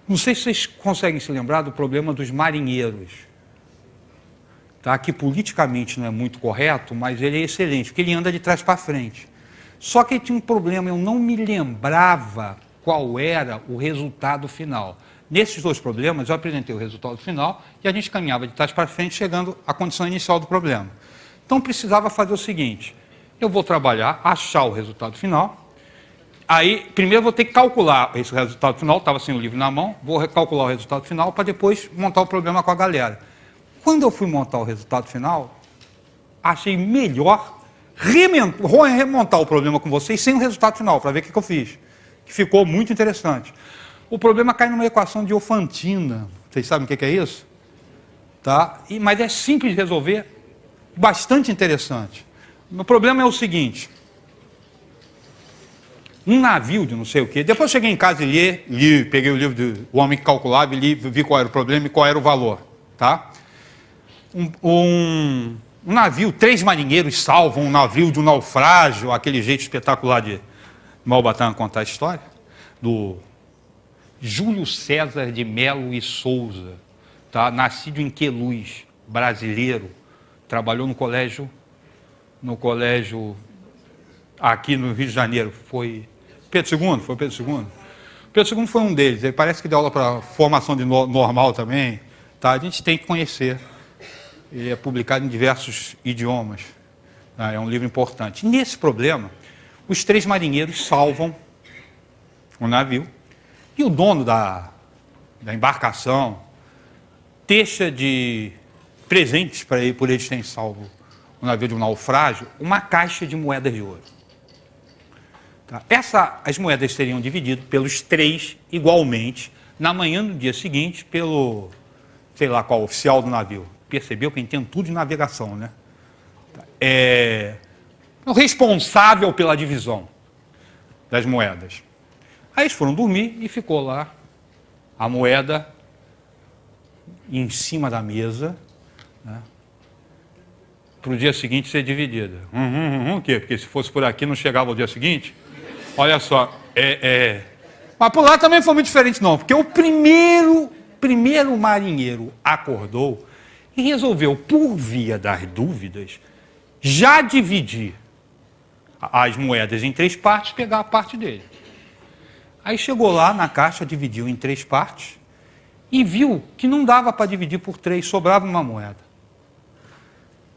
Não sei se vocês conseguem se lembrar do problema dos marinheiros, tá? Que politicamente não é muito correto, mas ele é excelente, porque ele anda de trás para frente. Só que ele tinha um problema, eu não me lembrava qual era o resultado final. Nesses dois problemas, eu apresentei o resultado final e a gente caminhava de trás para frente, chegando à condição inicial do problema. Então, precisava fazer o seguinte: eu vou trabalhar, achar o resultado final. Aí, primeiro, vou ter que calcular esse resultado final, estava sem o livro na mão, vou recalcular o resultado final para depois montar o problema com a galera. Quando eu fui montar o resultado final, achei melhor remontar o problema com vocês sem o resultado final, para ver o que eu fiz, que ficou muito interessante. O problema cai numa equação de Diofantina. Vocês sabem o que é isso? Tá? Mas é simples de resolver, bastante interessante. O problema é o seguinte: um navio de não sei o quê. Depois eu cheguei em casa e li, peguei o livro do O Homem que Calculava e li, vi qual era o problema e qual era o valor. Tá? Um navio, 3 marinheiros salvam um navio de um naufrágio, aquele jeito espetacular de Malbatã contar a história, do Júlio César de Melo e Souza, tá? Nascido em Queluz, brasileiro, trabalhou no colégio aqui no Rio de Janeiro. Foi Pedro II? Foi Pedro II? Pedro II foi um deles. Ele parece que deu aula para formação de normal também. Tá? A gente tem que conhecer. Ele é publicado em diversos idiomas. Tá? É um livro importante. Nesse problema, os 3 marinheiros salvam o navio e o dono da embarcação deixa de presentes para ele, por eles terem salvo o navio de um naufrágio, uma caixa de moedas de ouro. Tá? As moedas seriam divididas pelos 3 igualmente na manhã do dia seguinte pelo, sei lá qual, oficial do navio. Percebeu que entende tudo de navegação, né? O responsável pela divisão das moedas. Aí eles foram dormir e ficou lá a moeda em cima da mesa, né? Para o dia seguinte ser dividida. O quê? Porque se fosse por aqui não chegava ao dia seguinte? Olha só, mas por lá também foi muito diferente não, porque o primeiro marinheiro acordou e resolveu, por via das dúvidas, já dividir as moedas em 3 partes, pegar a parte dele. Aí chegou lá na caixa, dividiu em 3 partes e viu que não dava para dividir por 3, sobrava uma moeda.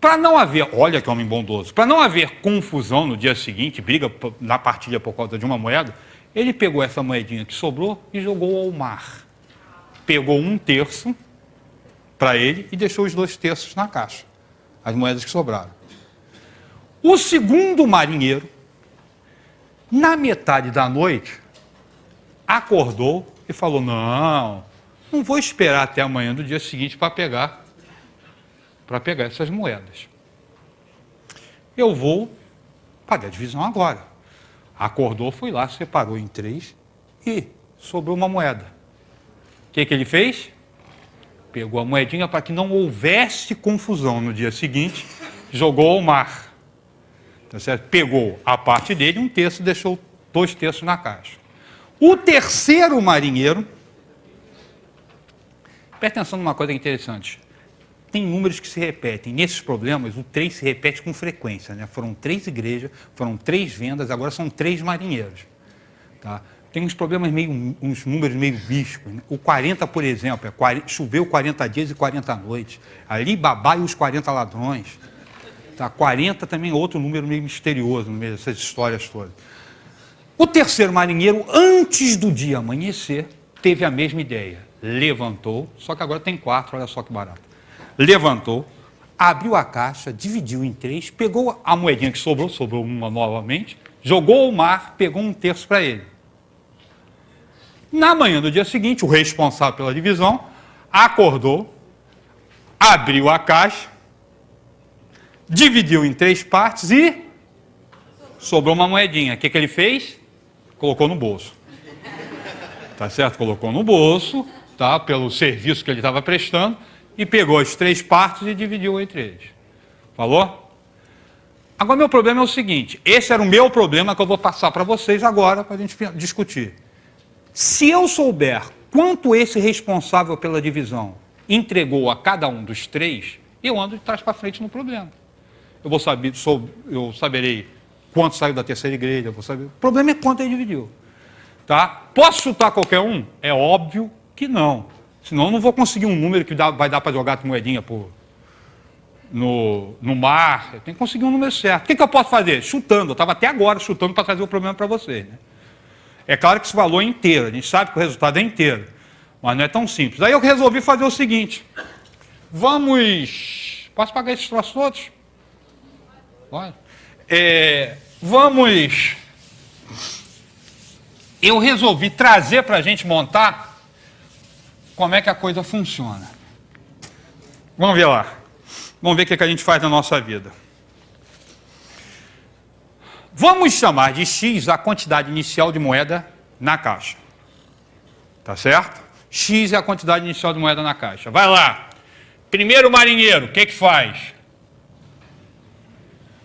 Para não haver, olha que homem bondoso, para não haver confusão no dia seguinte, briga na partilha por causa de uma moeda, ele pegou essa moedinha que sobrou e jogou ao mar. Pegou 1/3 para ele e deixou os 2/3 na caixa, as moedas que sobraram. O segundo marinheiro, na metade da noite, acordou e falou: não vou esperar até amanhã do dia seguinte para pegar essas moedas. Eu vou fazer a divisão agora. Acordou, foi lá, separou em 3 e sobrou uma moeda. O que ele fez? Pegou a moedinha para que não houvesse confusão no dia seguinte, jogou ao mar. Tá certo? Pegou a parte dele, 1/3, deixou 2/3 na caixa. O terceiro marinheiro, presta atenção numa coisa interessante. Tem números que se repetem. Nesses problemas, o 3 se repete com frequência, né? Foram 3 igrejas, foram 3 vendas, agora são 3 marinheiros. Tá? Tem uns problemas uns números meio místicos, né? O 40, por exemplo, choveu 40 dias e 40 noites. Ali Babá e os 40 ladrões. Tá? 40 também é outro número meio misterioso no meio dessas histórias todas. O terceiro marinheiro, antes do dia amanhecer, teve a mesma ideia. Levantou, só que agora tem 4, olha só que barato. Levantou, abriu a caixa, dividiu em 3, pegou a moedinha que sobrou uma novamente, jogou ao mar, pegou 1/3 para ele. Na manhã do dia seguinte, o responsável pela divisão acordou, abriu a caixa, dividiu em 3 partes e sobrou uma moedinha. O que ele fez? Colocou no bolso. Tá certo? Colocou no bolso, tá? Pelo serviço que ele estava prestando, e pegou as 3 partes e dividiu entre eles. Falou? Agora, meu problema é o seguinte: esse era o meu problema que eu vou passar para vocês agora, para a gente discutir. Se eu souber quanto esse responsável pela divisão entregou a cada um dos três, eu ando de trás para frente no problema. Eu saberei quanto saiu da terceira igreja, eu vou saber. O problema é quanto ele dividiu. Tá? Posso chutar qualquer um? É óbvio que não. Senão eu não vou conseguir um número que vai dar para jogar moedinha no mar. Eu tenho que conseguir um número certo. O que eu posso fazer? Chutando. Eu estava até agora chutando para trazer o problema para vocês. Né? É claro que esse valor é inteiro. A gente sabe que o resultado é inteiro. Mas não é tão simples. Aí eu resolvi fazer o seguinte. Vamos... Posso pagar esses troços todos? Pode. Vamos... Eu resolvi trazer para a gente montar como é que a coisa funciona. Vamos ver lá. Vamos ver o que a gente faz na nossa vida. Vamos chamar de X a quantidade inicial de moeda na caixa. Tá certo? X é a quantidade inicial de moeda na caixa. Vai lá. Primeiro marinheiro, o que faz?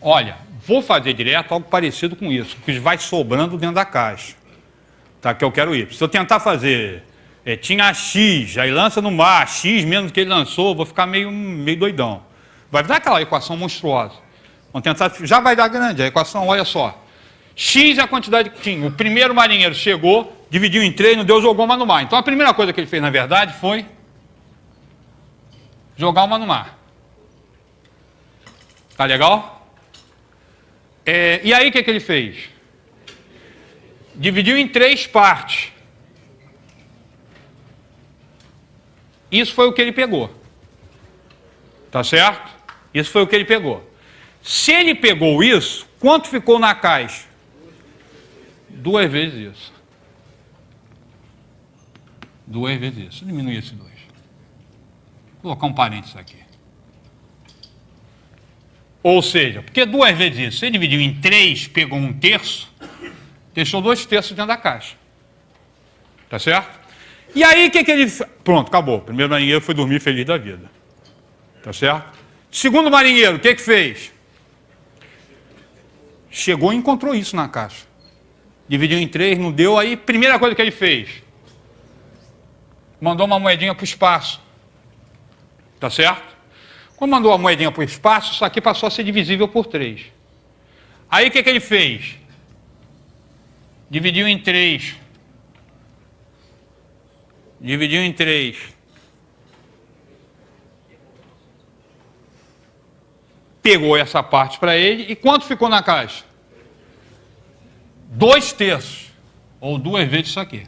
Olha, vou fazer direto algo parecido com isso, que vai sobrando dentro da caixa. Tá, que eu quero ir. Se eu tentar fazer, tinha X, aí lança no mar, X menos do que ele lançou, vou ficar meio doidão. Vai dar aquela equação monstruosa. Vamos tentar, já vai dar grande a equação, olha só. X é a quantidade que tinha. O primeiro marinheiro chegou, dividiu em 3, não deu, jogou uma no mar. Então a primeira coisa que ele fez, na verdade, foi jogar uma no mar. Tá legal? E aí o que ele fez? Dividiu em 3 partes. Isso foi o que ele pegou. Tá certo? Isso foi o que ele pegou. Se ele pegou isso, quanto ficou na caixa? 2 vezes isso. 2 vezes isso. Diminui esse 2. Vou colocar um parênteses aqui. Ou seja, porque 2 vezes isso, se ele dividiu em 3, pegou 1/3, deixou 2/3 dentro da caixa. Tá certo? E aí, o que ele... Pronto, acabou. O primeiro marinheiro foi dormir feliz da vida. Tá certo? Segundo marinheiro, o que fez? Chegou e encontrou isso na caixa. Dividiu em 3, não deu. Aí, primeira coisa que ele fez, mandou uma moedinha para o espaço. Tá certo? Quando mandou a moedinha para o espaço, isso aqui passou a ser divisível por 3. Aí, o que ele fez? Dividiu em 3. Dividiu em 3. Pegou essa parte para ele. E quanto ficou na caixa? 2/3. Ou 2 vezes isso aqui.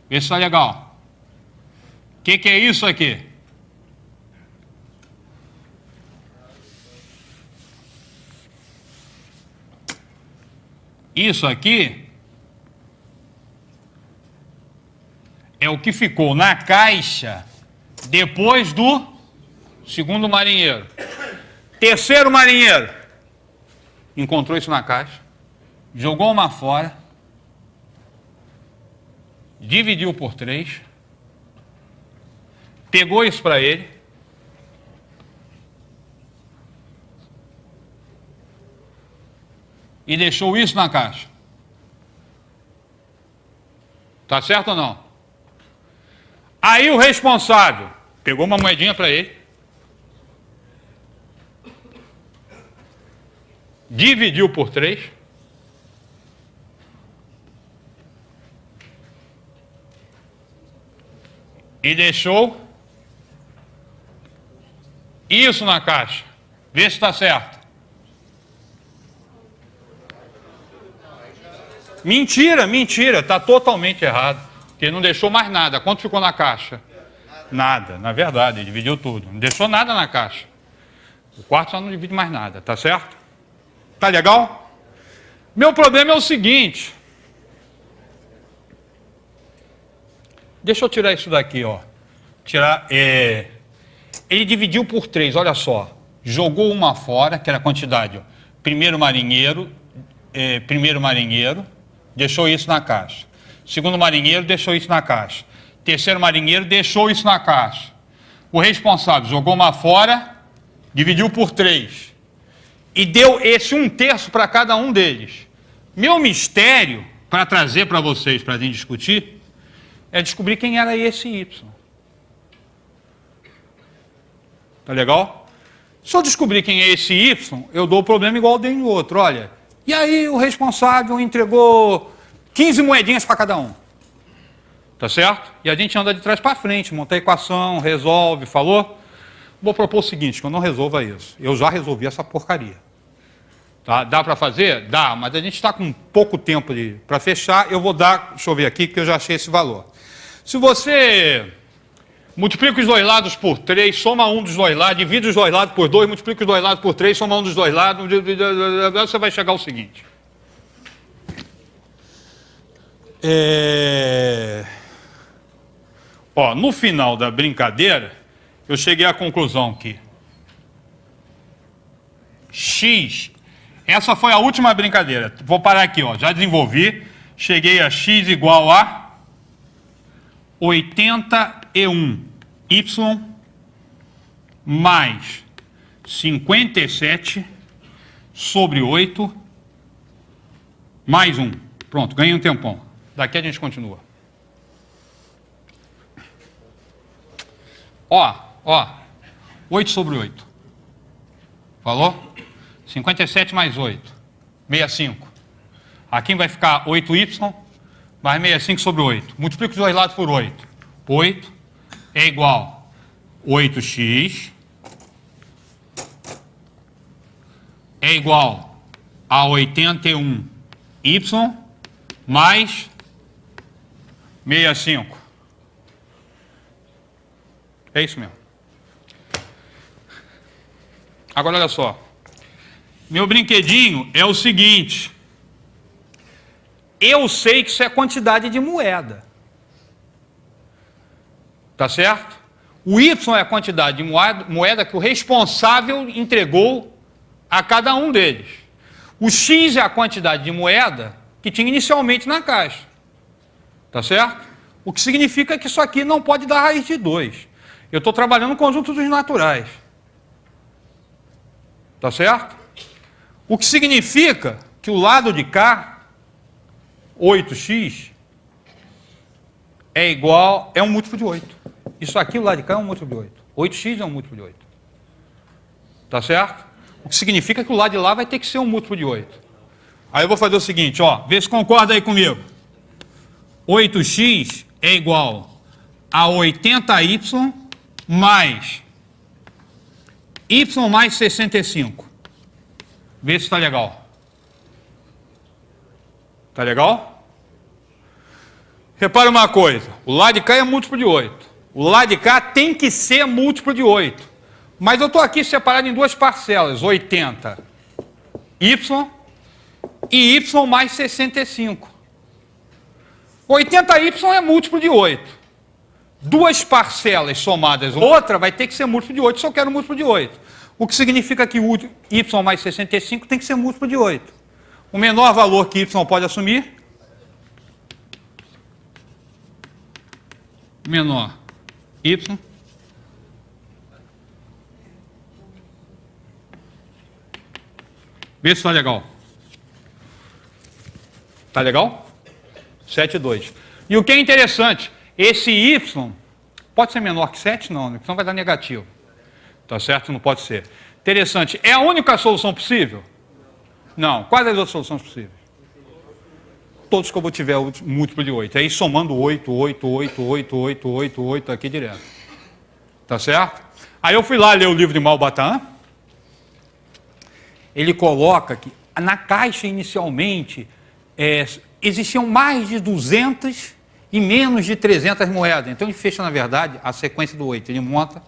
Vê se está legal. O que é isso aqui? Isso aqui é o que ficou na caixa depois do segundo marinheiro. Terceiro marinheiro encontrou isso na caixa, jogou uma fora, dividiu por 3, pegou isso para ele, e deixou isso na caixa. Tá certo ou não? Aí o responsável pegou uma moedinha para ele, dividiu por 3, e deixou isso na caixa. Vê se está certo. Mentira, está totalmente errado. Porque ele não deixou mais nada. Quanto ficou na caixa? Nada, na verdade, ele dividiu tudo. Não deixou nada na caixa. O quarto só não divide mais nada, tá certo? Tá legal? Meu problema é o seguinte. Deixa eu tirar isso daqui, ó. Ele dividiu por 3, olha só. Jogou uma fora, que era a quantidade, ó. Primeiro marinheiro, deixou isso na caixa. Segundo marinheiro, deixou isso na caixa. Terceiro marinheiro, deixou isso na caixa. O responsável jogou uma fora, dividiu por 3. E deu esse 1/3 para cada um deles. Meu mistério, para trazer para vocês, para a gente discutir, é descobrir quem era esse Y. Tá legal? Se eu descobrir quem é esse Y, eu dou o problema igual eu dei no outro. Olha, e aí o responsável entregou 15 moedinhas para cada um. Tá certo? E a gente anda de trás para frente, monta a equação, resolve, falou? Vou propor o seguinte, que eu não resolva isso. Eu já resolvi essa porcaria. Tá? Dá para fazer? Dá, mas a gente está com pouco tempo para fechar. Eu vou dar, deixa eu ver aqui, que eu já achei esse valor. Se você multiplica os dois lados por 3, soma um dos dois lados, divide os dois lados por 2, multiplica os dois lados por 3, soma um dos dois lados, você vai chegar ao seguinte. Ó, no final da brincadeira, eu cheguei à conclusão que x, essa foi a última brincadeira. Vou parar aqui, ó, já desenvolvi. Cheguei a x igual a 81y mais 57 sobre 8 mais 1. Pronto, ganhei um tempão. Daqui a gente continua. Ó, 8 sobre 8. Falou? 57 mais 8. 65. Aqui vai ficar 8y mais 65 sobre 8. Multiplica os dois lados por 8. 8 é igual a 8x é igual a 81y mais 65. É isso mesmo. Agora, olha só. Meu brinquedinho é o seguinte. Eu sei que isso é quantidade de moeda. Tá certo? O Y é a quantidade de moeda que o responsável entregou a cada um deles. O X é a quantidade de moeda que tinha inicialmente na caixa. Tá certo? O que significa que isso aqui não pode dar raiz de 2. Eu estou trabalhando no conjunto dos naturais. Tá certo? O que significa que o lado de cá, 8x, é igual, é um múltiplo de 8. Isso aqui, o lado de cá, é um múltiplo de 8. 8x é um múltiplo de 8. Tá certo? O que significa que o lado de lá vai ter que ser um múltiplo de 8. Aí eu vou fazer o seguinte, ó, vê se concorda aí comigo. 8x é igual a 80y mais y mais 65. Vê se está legal. Tá legal? Repara uma coisa. O lado de cá é múltiplo de 8. O lado de cá tem que ser múltiplo de 8. Mas eu estou aqui separado em duas parcelas. 80y e y mais 65. 80y é múltiplo de 8. Duas parcelas somadas, outra vai ter que ser múltiplo de 8, se eu quero múltiplo de 8. O que significa que o y mais 65 tem que ser múltiplo de 8. O menor valor que y pode assumir, menor y, vê se está legal. Está legal? 7,2. E o que é interessante, esse y pode ser menor que 7? Não, senão vai dar negativo. Tá certo? Não pode ser. Interessante. É a única solução possível? Não. Quais as outras soluções possíveis? Todos que eu tiver o múltiplo de 8. Aí somando 8, 8, 8, 8, 8, 8, 8 aqui direto. Tá certo? Aí eu fui lá ler o livro de Malbatan. Ele coloca que na caixa inicialmente existiam mais de 200 e menos de 300 moedas. Então ele fecha, na verdade, a sequência do 8. Ele monta